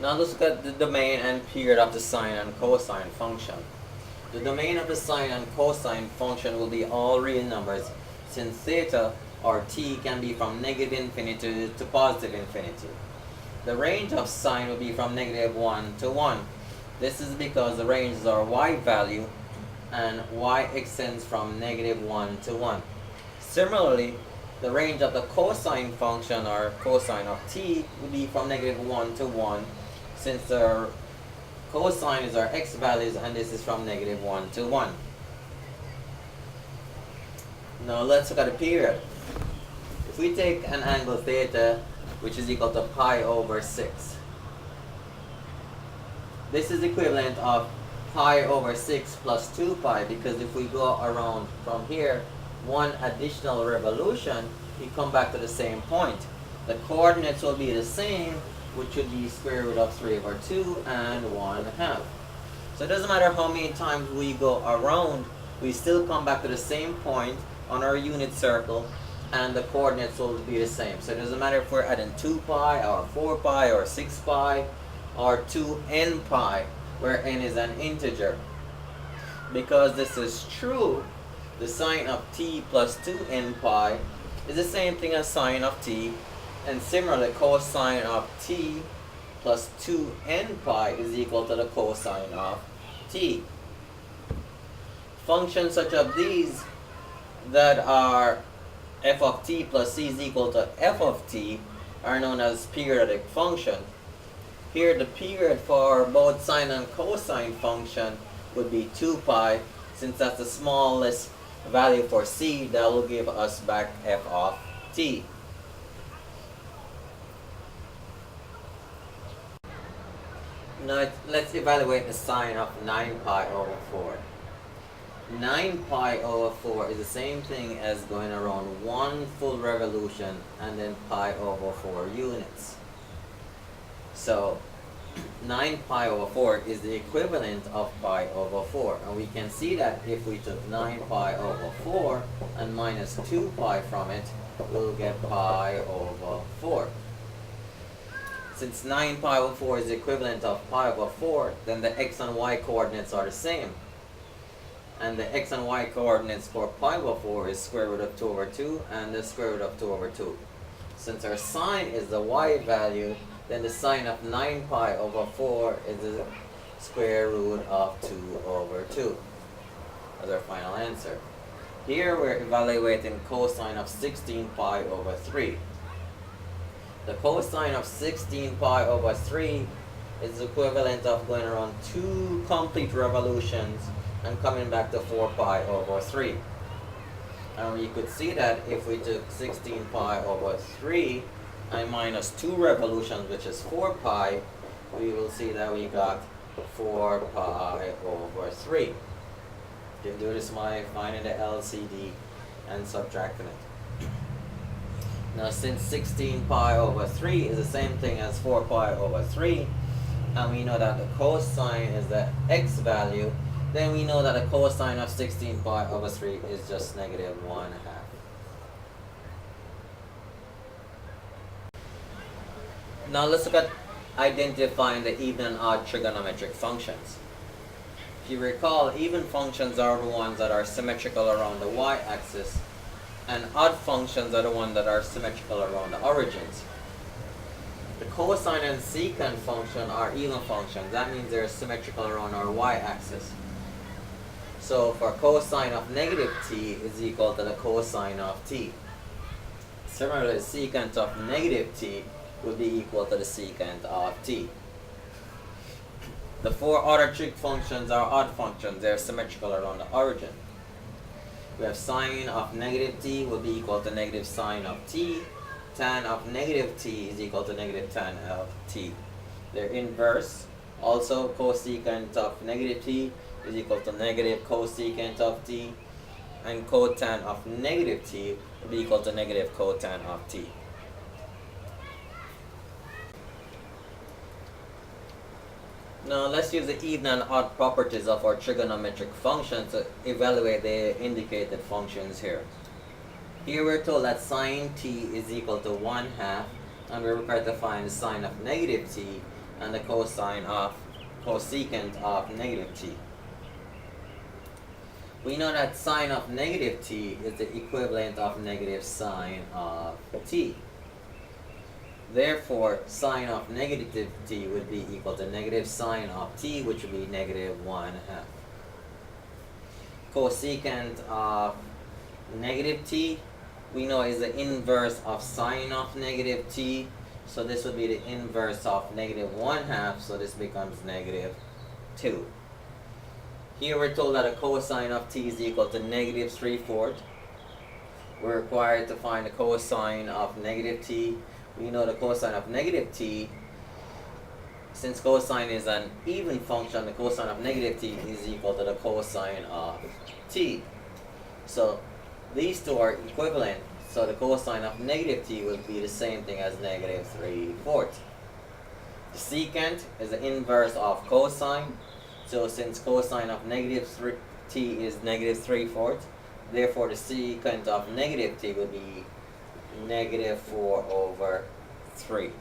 Now let's look at the domain and period of the sine and cosine function. The domain of the sine and cosine function will be all real numbers, since theta or t can be from negative infinity to positive infinity. The range of sine will be from negative 1 to 1. This is because the ranges are y value and y extends from negative 1 to 1. Similarly, the range of the cosine function or cosine of t will be from negative 1 to 1, since the cosine is our x values and this is from negative 1 to 1. Now let's look at the period. If we take an angle theta, which is equal to pi over 6, this is equivalent of pi over 6 plus 2 pi, because if we go around from here one additional revolution, we come back to the same point. The coordinates will be the same, which would be square root of 3 over 2 and 1/2. So it doesn't matter how many times we go around, we still come back to the same point on our unit circle, and the coordinates will be the same. So it doesn't matter if we're adding 2 pi or 4 pi or 6 pi or 2n pi, where n is an integer. Because this is true, the sine of t plus 2n pi is the same thing as sine of t, and similarly cosine of t plus 2n pi is equal to the cosine of t. Functions such as these that are f of t plus c is equal to f of t are known as periodic function. Here the period for both sine and cosine function would be 2 pi, since that's the smallest value for c, that will give us back f of t. Now let's evaluate the sine of 9 pi over 4. 9 pi over 4 is the same thing as going around one full revolution and then pi over 4 units. So 9 pi over 4 is the equivalent of pi over 4, and we can see that if we took 9 pi over 4 and minus 2 pi from it, we'll get pi over 4. Since 9 pi over 4 is the equivalent of pi over 4, then the x and y coordinates are the same. And the x and y coordinates for pi over 4 is square root of 2 over 2 and the square root of 2 over 2. Since our sine is the y value, then the sine of 9 pi over 4 is the square root of 2 over 2 as our final answer. Here we're evaluating cosine of 16 pi over 3. The cosine of 16 pi over 3 is the equivalent of going around 2 complete revolutions and coming back to 4 pi over 3. And you could see that if we took 16 pi over 3 and minus 2 revolutions, which is 4 pi, we will see that we got 4 pi over 3. You can do this by finding the LCD and subtracting it. Now since 16 pi over 3 is the same thing as 4 pi over 3, and we know that the cosine is the x value, then we know that the cosine of 16 pi over 3 is just negative 1/2. Now let's look at identifying the even and odd trigonometric functions. If you recall, even functions are the ones that are symmetrical around the y-axis, and odd functions are the ones that are symmetrical around the origins. The cosine and secant function are even functions. That means they're symmetrical around our y-axis. So for cosine of negative t is equal to the cosine of t. Similarly, secant of negative t would be equal to the secant of t. The four other trig functions are odd functions. They're symmetrical around the origin. We have sine of negative t will be equal to negative sine of t. Tan of negative t is equal to negative tan of t. They're inverse. Also, cosecant of negative t is equal to negative cosecant of t. And cotan of negative t will be equal to negative cotan of t. Now let's use the even and odd properties of our trigonometric functions to evaluate the indicated functions here. Here we're told that sine t is equal to 1/2, and we're required to find the sine of negative t, and the cosecant of negative t. We know that sine of negative t is the equivalent of negative sine of t. Therefore, sine of negative t would be equal to negative sine of t, which would be negative 1/2. Cosecant of negative t, we know is the inverse of sine of negative t. So this would be the inverse of negative 1/2, so this becomes negative 2. Here we're told that a cosine of t is equal to negative 3/4. We're required to find the cosine of negative t. We know the cosine of negative t, since cosine is an even function, the cosine of negative t is equal to the cosine of t. So these two are equivalent, so the cosine of negative t would be the same thing as negative 3/4. The secant is the inverse of cosine, so since cosine of negative t is negative 3/4, therefore the secant of negative t would be negative 4/3.